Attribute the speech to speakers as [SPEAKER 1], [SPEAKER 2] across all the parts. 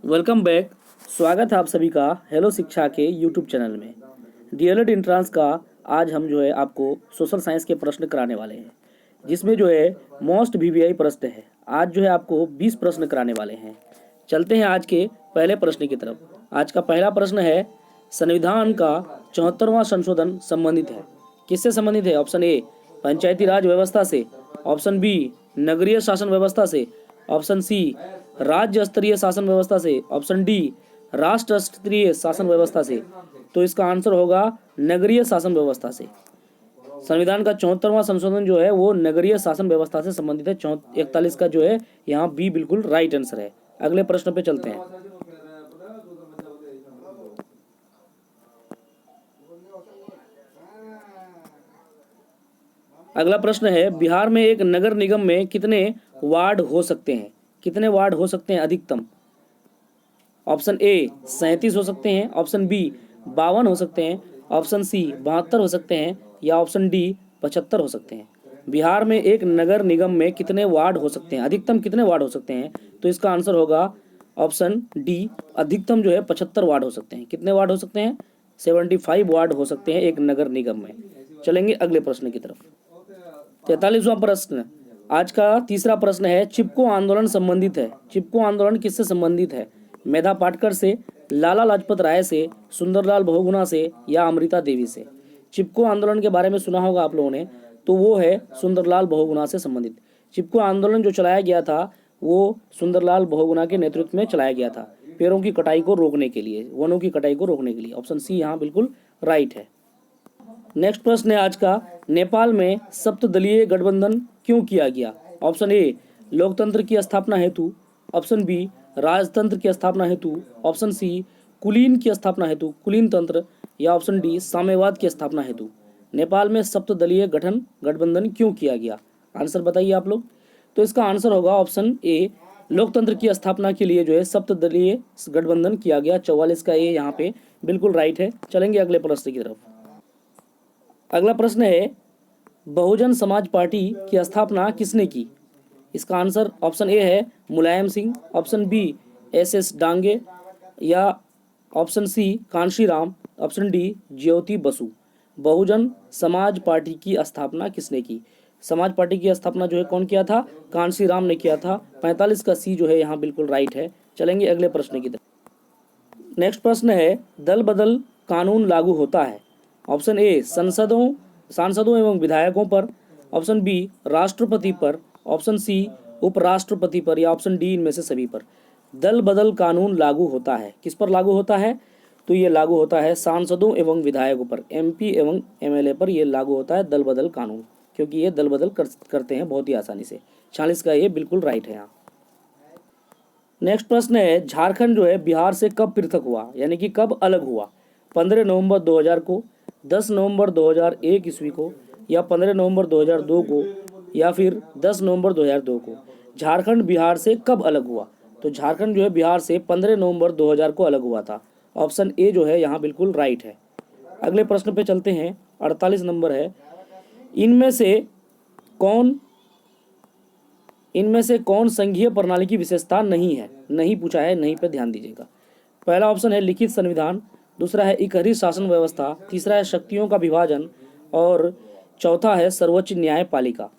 [SPEAKER 1] Welcome back. स्वागत है आप सभी का हेलो शिक्षा के यूट्यूब चैनल में। डीएलएड एंट्रांस का आज हम जो है आपको सोशल साइंस के प्रश्न कराने वाले हैं, जिसमें जो है मोस्ट वीवीआई प्रश्न है। आज जो है आपको 20 प्रश्न कराने वाले हैं। चलते हैं आज के पहले प्रश्न की तरफ। आज का पहला प्रश्न है, संविधान का 74वां संशोधन संबंधित है, किससे संबंधित है? ऑप्शन ए पंचायती राज व्यवस्था से, ऑप्शन बी नगरीय शासन व्यवस्था से, ऑप्शन सी राज्य स्तरीय शासन व्यवस्था से, ऑप्शन डी राष्ट्र स्तरीय शासन व्यवस्था से। तो इसका आंसर होगा नगरीय शासन व्यवस्था से। संविधान का 74वां संशोधन जो है वो नगरीय शासन व्यवस्था से संबंधित है। 41 का जो है यहाँ बी बिल्कुल राइट आंसर है। अगले प्रश्न पे चलते हैं। अगला प्रश्न है, बिहार में एक नगर निगम में कितने वार्ड हो सकते हैं? कितने वार्ड हो सकते हैं अधिकतम? ऑप्शन ए 37 हो सकते हैं, ऑप्शन बी 52 हो सकते हैं, ऑप्शन सी 72 हो सकते हैं, या ऑप्शन डी 75 हो सकते हैं। बिहार में एक नगर निगम में कितने वार्ड हो सकते हैं? अधिकतम कितने वार्ड हो सकते हैं? तो इसका आंसर होगा ऑप्शन डी, अधिकतम जो है 75 वार्ड हो सकते हैं। कितने वार्ड हो सकते हैं? 75 वार्ड हो सकते हैं एक नगर निगम में। चलेंगे अगले प्रश्न की तरफ। 43वां प्रश्न आज का तीसरा प्रश्न है, चिपको आंदोलन संबंधित है। चिपको आंदोलन किससे संबंधित है? मेधा पाटकर से, लाला लाजपत राय से, सुंदरलाल बहुगुणा से, या अमृता देवी से। चिपको आंदोलन के बारे में सुना होगा आप लोगों ने, तो वो है सुंदरलाल बहुगुणा से संबंधित। चिपको आंदोलन जो चलाया गया था वो सुंदरलाल बहुगुणा के नेतृत्व में चलाया गया था, पेड़ों की कटाई को रोकने के लिए, वनों की कटाई को रोकने के लिए। ऑप्शन सी यहाँ बिल्कुल राइट है। नेक्स्ट प्रश्न है आज का, नेपाल में सप्तदलीय गठबंधन क्यों किया गया? ऑप्शन ए लोकतंत्र की स्थापना हेतु, ऑप्शन बी राजतंत्र की स्थापना हेतु, ऑप्शन सी कुलीन की स्थापना हेतु, कुलीन तंत्र, या ऑप्शन डी साम्यवाद की स्थापना हेतु। नेपाल में सप्तदलीय गठबंधन क्यों किया गया? आंसर बताइए आप लोग। तो इसका आंसर होगा ऑप्शन ए, लोकतंत्र की स्थापना के लिए जो है सप्तदलीय गठबंधन किया गया। 44 का ए यहाँ पे बिल्कुल राइट है। चलेंगे अगले प्रश्न की तरफ। अगला प्रश्न है, बहुजन समाज पार्टी की स्थापना किसने की? इसका आंसर ऑप्शन ए है Mulayam Singh, option B S Dange, या option C Kanshiram, option D Jyoti Basu. Bahujan Samaj party की स्थापना किसने की? समाज पार्टी की स्थापना जो है कौन किया था? कांशीराम ने किया था। 45 का सी जो है यहाँ बिल्कुल राइट है। चलेंगे अगले प्रश्न की तरफ। नेक्स्ट प्रश्न है, दल बदल कानून लागू होता है। ऑप्शन ए सांसदों एवं विधायकों पर, ऑप्शन बी राष्ट्रपति पर, ऑप्शन सी उपराष्ट्रपति पर, या ऑप्शन डी इनमें से सभी पर। दल बदल कानून लागू होता है, किस पर लागू होता है? तो ये लागू होता है सांसदों एवं विधायकों पर, एमपी एवं एमएलए पर ये लागू होता है दल बदल कानून, क्योंकि ये दल बदल करते हैं बहुत ही आसानी से। 46 का ये बिल्कुल राइट है यहाँ। नेक्स्ट प्रश्न है, झारखंड जो है बिहार से कब पृथक हुआ, यानी कि कब अलग हुआ? 15 नवंबर 2000 को, 10 नवंबर 2001 ईस्वी को, या 15 नवंबर 2002 को, या फिर 10 नवंबर 2002 को। झारखंड बिहार से कब अलग हुआ? तो झारखंड जो है बिहार से 15 नवंबर 2000 को अलग हुआ था। ऑप्शन ए जो है यहाँ बिल्कुल राइट है। अगले प्रश्न पे चलते हैं। 48 नंबर है, इनमें से कौन संघीय प्रणाली की विशेषता नहीं है? नहीं पूछा है, नहीं पे ध्यान दीजिएगा। पहला ऑप्शन है लिखित संविधान, दूसरा है इकहरी शासन व्यवस्था, तीसरा है शक्तियों का विभाजन, और चौथा है सर्वोच्च न्यायपालिका।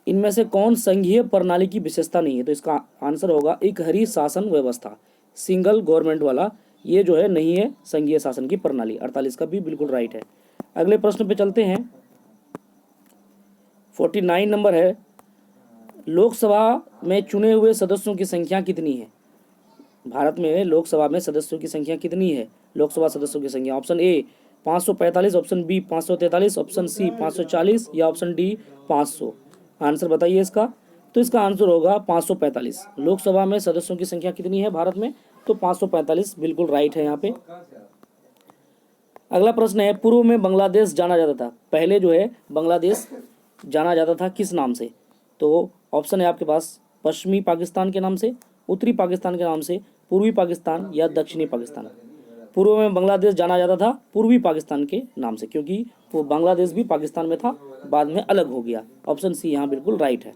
[SPEAKER 1] इनमें से कौन संघीय प्रणाली की विशेषता नहीं है? तो इसका आंसर होगा इकहरी शासन व्यवस्था, सिंगल गवर्नमेंट वाला, ये जो है नहीं है संघीय शासन की प्रणाली। 48 का भी बिल्कुल राइट है। अगले प्रश्न पे चलते हैं। 49 नंबर है, लोकसभा में चुने हुए सदस्यों की संख्या कितनी है? भारत में लोकसभा में सदस्यों की संख्या कितनी है? लोकसभा सदस्यों की संख्या option A 545, option B 543, option C 540, या ऑप्शन डी 500। आंसर बताइए इसका। तो इसका आंसर होगा 545। लोकसभा में सदस्यों की संख्या कितनी है भारत में? तो 545 बिल्कुल राइट है यहाँ पे। अगला प्रश्न है, पूर्व में बांग्लादेश जाना जाता था, पहले जो है बांग्लादेश जाना जाता था किस नाम से? तो ऑप्शन है आपके पास पश्चिमी पाकिस्तान के नाम से, उत्तरी पाकिस्तान के नाम से, पूर्वी पाकिस्तान, या दक्षिणी पाकिस्तान। पूर्व में बांग्लादेश जाना जाता था पूर्वी पाकिस्तान के नाम से, क्योंकि वो बांग्लादेश भी पाकिस्तान में था, बाद में अलग हो गया। ऑप्शन सी यहाँ बिल्कुल राइट है।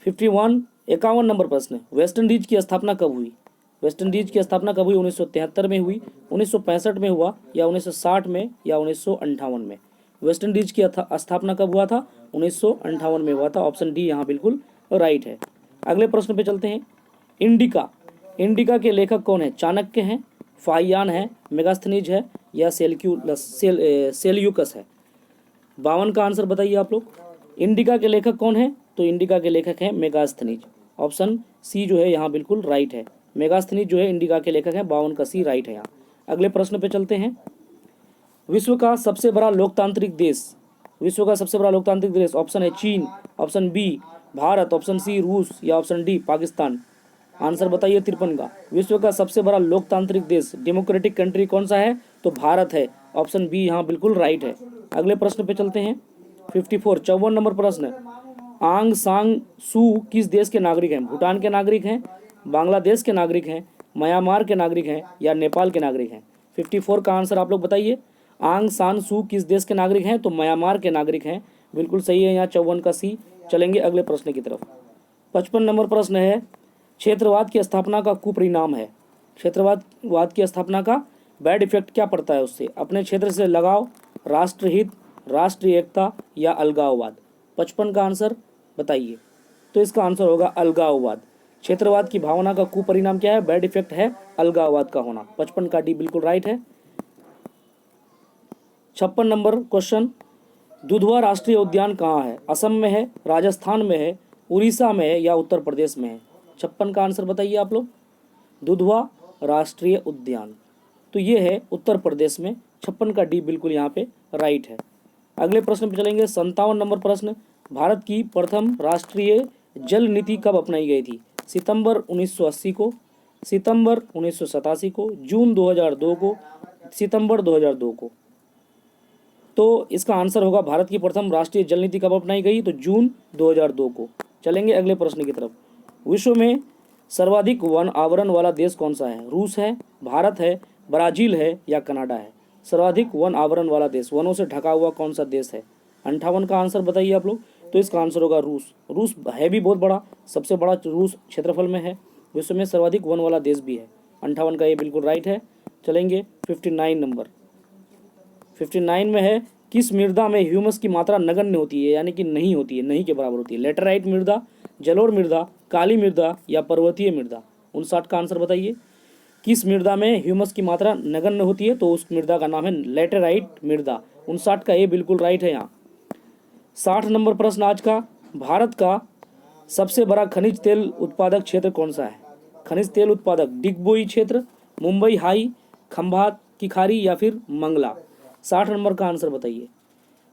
[SPEAKER 1] 51 51 नंबर प्रश्न, वेस्ट इंडीज की स्थापना कब हुई? वेस्ट इंडीज की स्थापना कब हुई? 1973 में हुई, 1965 में हुआ, या 1960 में, या 1958 में? वेस्ट इंडीज की स्थापना कब हुआ था? 1958 में हुआ था। ऑप्शन डी यहाँ बिल्कुल राइट है। अगले प्रश्न पे चलते हैं। इंडिका, इंडिका के लेखक कौन है? चाणक्य हैं, फाहियान है, मेगास्थनीज है, या सेल्यूकस है? 52 का आंसर बताइए आप लोग। इंडिका के लेखक कौन है? तो इंडिका के लेखक हैं मेगास्थनीज। ऑप्शन सी जो है यहाँ बिल्कुल राइट है। मेगास्थनीज जो है इंडिका के लेखक हैं। 52 का सी राइट है यहाँ। अगले प्रश्न पे चलते हैं। विश्व का सबसे बड़ा लोकतांत्रिक देश, विश्व का सबसे बड़ा लोकतांत्रिक देश, ऑप्शन है चीन, option B Bharat, option C रूस, या ऑप्शन डी पाकिस्तान? आंसर बताइए 53 का। विश्व का सबसे बड़ा लोकतांत्रिक देश, डेमोक्रेटिक कंट्री कौन सा है? तो भारत है। ऑप्शन बी यहाँ बिल्कुल राइट है। अगले प्रश्न पे चलते हैं। 54 नंबर प्रश्न, आंग सांग सू किस देश के नागरिक हैं? भूटान के नागरिक हैं, बांग्लादेश के नागरिक हैं, म्यांमार के नागरिक हैं, या नेपाल के नागरिक हैं? 54 का आंसर आप लोग बताइए। आंग सान सू किस देश के नागरिक हैं? तो म्यांमार के नागरिक हैं। बिल्कुल सही है यहाँ 54 का सी। चलेंगे अगले प्रश्न की तरफ। 55 नंबर प्रश्न है, क्षेत्रवाद की स्थापना का कुपरिणाम है। क्षेत्रवाद की स्थापना का बैड इफेक्ट क्या पड़ता है उससे? अपने क्षेत्र से लगाव, राष्ट्रहित, राष्ट्रीय एकता, या अलगाववाद? 55 का आंसर बताइए। तो इसका आंसर होगा अलगाववाद। क्षेत्रवाद की भावना का कुपरिणाम क्या है? बैड इफेक्ट है अलगाववाद का होना। 55 का डी बिल्कुल राइट है। 56 नंबर क्वेश्चन, दुधवा राष्ट्रीय उद्यान कहाँ है? असम में है, राजस्थान में है, उड़ीसा में है, या उत्तर प्रदेश में है? 56 का आंसर बताइए आप लोग। दुधवा राष्ट्रीय उद्यान तो ये है उत्तर प्रदेश में। 56 का डी बिल्कुल यहाँ पे राइट है। अगले प्रश्न पे चलेंगे। 57 नंबर प्रश्न, भारत की प्रथम राष्ट्रीय जल नीति कब अपनाई गई थी? सितंबर 1980 को, सितंबर 1987 को, जून 2002 को, सितंबर 2002 को? तो इसका आंसर होगा भारत की प्रथम राष्ट्रीय जल नीति कब अपनाई गई? तो जून 2002 को। चलेंगे अगले प्रश्न की तरफ। विश्व में सर्वाधिक वन आवरण वाला देश कौन सा है? रूस है, भारत है, ब्राजील है, या कनाडा है? सर्वाधिक वन आवरण वाला देश, वनों से ढका हुआ कौन सा देश है? 58 का आंसर बताइए आप लोग। तो इसका आंसर होगा रूस। रूस है भी बहुत बड़ा, सबसे बड़ा रूस क्षेत्रफल में है। विश्व में सर्वाधिक वन वाला देश भी है। 58 का ये बिल्कुल राइट है। चलेंगे 59 नंबर। 59 में है, किस मृदा में ह्यूमस की मात्रा नगण्य होती है, यानी कि नहीं होती है, नहीं के बराबर होती है? लेटराइट मृदा, जलोढ़ मृदा, काली मृदा, या पर्वतीय मृदा? 59 का आंसर बताइए। किस मृदा में ह्यूमस की मात्रा नगण्य होती है? तो उस मृदा का नाम है लेटराइट मृदा। 59 का ये बिल्कुल राइट है यहाँ। 60 नंबर प्रश्न आज का, भारत का सबसे बड़ा खनिज तेल उत्पादक क्षेत्र कौन सा है? खनिज तेल उत्पादक, डिगबोई क्षेत्र, मुंबई हाई, खंभात की खाड़ी, या फिर मंगला? 60 नंबर का आंसर बताइए।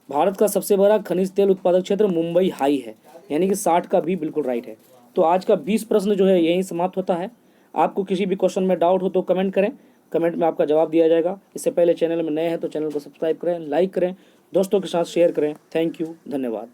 [SPEAKER 1] भारत का सबसे बड़ा खनिज तेल उत्पादक क्षेत्र मुंबई हाई है, यानी कि 60 का भी बिल्कुल राइट है। तो आज का 20 प्रश्न जो है यहीं समाप्त होता है। आपको किसी भी क्वेश्चन में डाउट हो तो कमेंट करें, कमेंट में आपका जवाब दिया जाएगा। इससे पहले चैनल में नए हैं तो चैनल को सब्सक्राइब करें, लाइक करें, दोस्तों के साथ शेयर करें। थैंक यू, धन्यवाद।